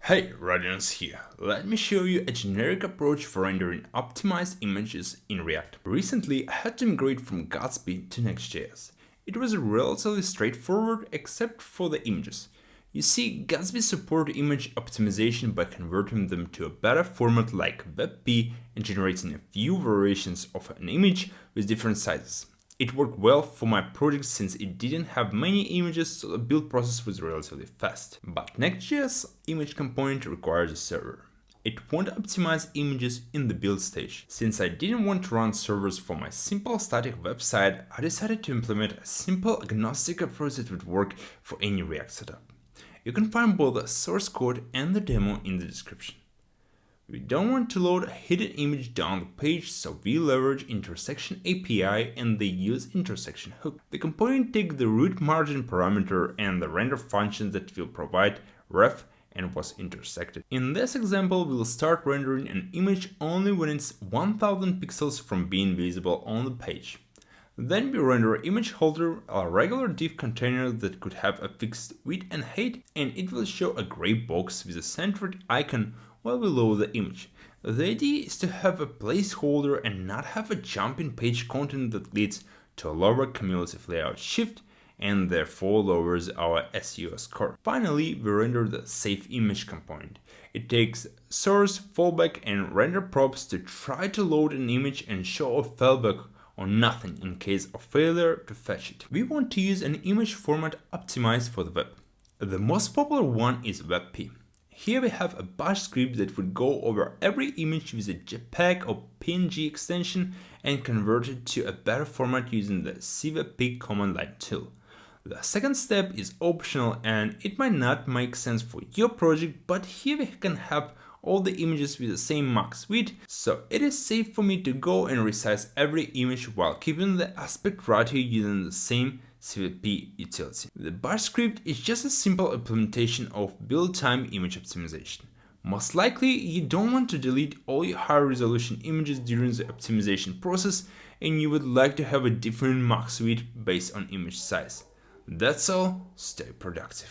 Hey, Radiance here. Let me show you a generic approach for rendering optimized images in React. Recently, I had to migrate from Gatsby to Next.js. It was relatively straightforward except for the images. You see, Gatsby supports image optimization by converting them to a better format like WebP and generating a few variations of an image with different sizes. It worked well for my project since it didn't have many images, so the build process was relatively fast. But Next.js image component requires a server. It won't optimize images in the build stage. Since I didn't want to run servers for my simple static website, I decided to implement a simple agnostic approach that would work for any React setup. You can find both the source code and the demo in the description. We don't want to load a hidden image down the page, so we leverage intersection API and the use intersection hook. The component takes the root margin parameter and the render function that will provide ref and was intersected. In this example, we'll start rendering an image only when it's 1000 pixels from being visible on the page. Then we render image holder, a regular div container that could have a fixed width and height, and it will show a gray box with a centered icon well below the image. The idea is to have a placeholder and not have a jump in page content that leads to a lower cumulative layout shift and therefore lowers our SEO score. Finally, we render the save image component. It takes source, fallback, and render props to try to load an image and show a fallback or nothing in case of failure to fetch it. We want to use an image format optimized for the web. The most popular one is WebP. Here we have a bash script that would go over every image with a JPEG or PNG extension and convert it to a better format using the cwp command line tool. The second step is optional and it might not make sense for your project, but here we can have all the images with the same max width, so it is safe for me to go and resize every image while keeping the aspect ratio using the same CWP utility. The bash script is just a simple implementation of build time image optimization. Most likely, you don't want to delete all your high resolution images during the optimization process, and you would like to have a different max width based on image size. That's all, stay productive.